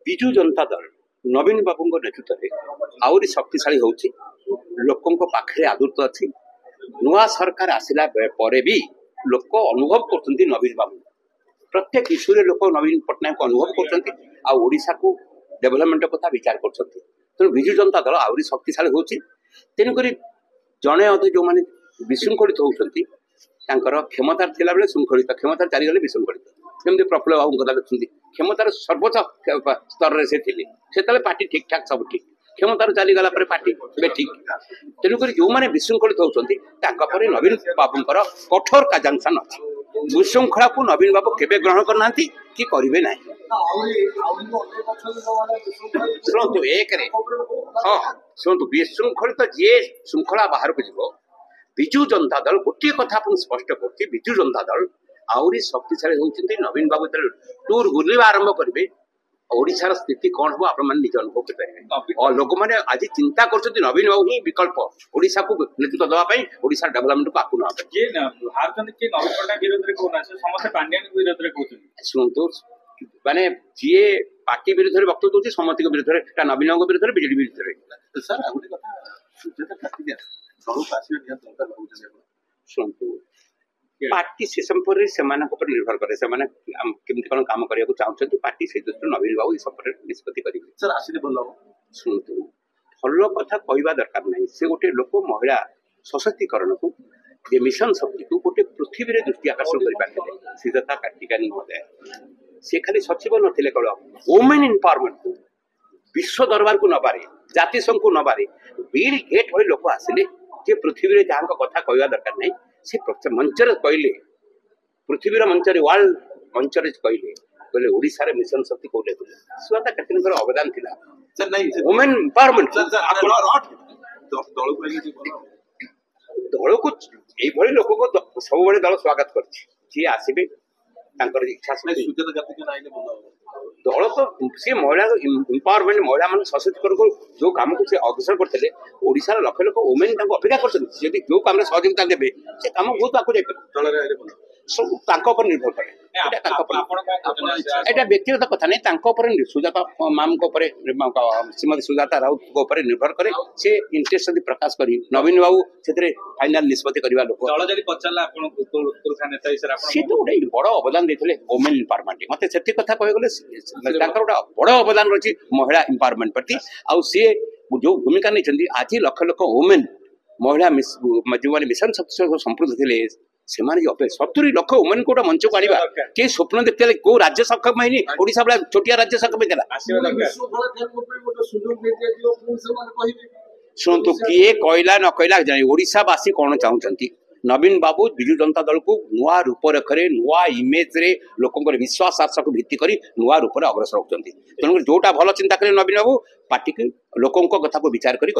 विजु जनता दल नवीन बाबू नेतृत्व में आहरी शक्तिशाली होउछि लोकों पाखे आदृत अच्छी नुआ सरकार आसला पर भी लोक अनुभव कर नवीन बाबू प्रत्येक इश्यू लोक नवीन पट्टनायक अनुभव करशा को डेभलपमेंट कथा विचार कर तेणु विजु जनता दल आहरी शक्तिशाली होउछि तेणुक जड़े अधे जो मैंने विशृंखलित होती क्षमतार थिला बेले शृंखलित क्षमतार चालीगले विशृंखलित केमती प्रफुल्ल बाबू कथा देखते क्षमतार सर्वोच्च स्तर से पार्टी ठीक ठाक सब ठीक क्षमतार चलीगला पार्टी ठीक तेणुक जो मैंने विशृंखलित होती नवीन बाबूर कठोर कार्यानुष्ठान अच्छी विशृंखला को नवीन बाबू केवे ग्रहण करना कि करेंगे ना शुणु एक हाँ शुणु विशृंखलित जी श्रृंखला बाहर को जीव विजु जनता दल गोटे कथा स्पष्ट कर विजु जनता दल आहरी शक्तिशाली होती नवीन बाबू टूर बुलवा आरंभ करेंगे ओडिशार स्थिति कौन हम आप निज अनुभव करेंगे और लोक मैंने आज चिंता कर नवीन बाबू ही विकल्प ओडिशा को नेतृत्व देवाई ओडिशा डेभलपमेंट को आकु शुणु माने जी पार्टी विरुद्ध वक्तव्य दूसरी समस्त विरुद्ध नवीन विरुद्ध विजेडी विरुद्ध शुणु पार्टी से संपर्क से निर्भर करे से केमती कौन काम करने चाहते पार्टी से दृष्टि नवीन बाबू इस निष्पत्ति करेंगे शुणु भल कथा कहवा दरकार ना से गोटे लोक महिला सशक्तिकरण को मिशन शक्ति को गोटे पृथ्वी में दृष्टि आकर्षण कर श्रीदत्ता कार्तिकानी महोदय से खाली सचिव नथिले केवल वुमेन एम्पावरमेंट को विश्व दरबार को नबारे जातिसंघ को नबारे बिल गेट भली लोक आसिले जे पृथ्वी में जहाँ कथा कहवा दरकार नहीं से मंचर कहले पृथ्वीर मंचर वर्ल्ड मंचर कहले कहले ओडिशा रे मिशन शक्ति को लेवल सुजाता कार्तिक अवदान थिला वुमेन एम्पावरमेंट दल को ये लोक को सब दल स्वागत कर आसबे इच्छा दल तो सी महिला एम्पावरमेंट महिला मान सशक्तिकरण जो कम को अग्रसर करते ओडिशा लक्ष लक्ष वुमेन अपेक्षा कर जो कम सहयोगिता देवे से कम बहुत सब निर्भर करे एटा व्यक्तिगत कथा नहीं सुजाता मैम श्रीमती सुजाता राउत निर्भर करे से इंटरेस्ट यदि प्रकाश करी नवीन बाबू से फाइनाल निष्पत्ति करवा लोक सी तो गोटे बड़ अवदान देते वुमेन एम्पावरमेंट मत से कथा कहगले गोटे बड़ अवदान रही महिला एम्पावरमेंट प्रति आउ सी जो भूमिका नहीं आज लक्ष लक्ष वुमेन महिला जो मैंने मिशन शक्ति संपृक्त थे से 70 लक्ष वुमेन को मंच को आने के स्वप्न देखते कौ राज्य सक्षम है ओडिशा वाला छोटिया राज्य सक्षम शुणु किए कहला न कहला जाने ओडिशावासी कौन चाहते नवीन बाबू विजु जनता दल को नुआ रूपरेखे नुआ इमेज रे लोक विश्वास आशा को भित्ति कर नुआ रूप अग्रसर होती तेणुक जोटा भल चिंता करें नवीन बाबू पार्टी लोकों कथा को विचार कर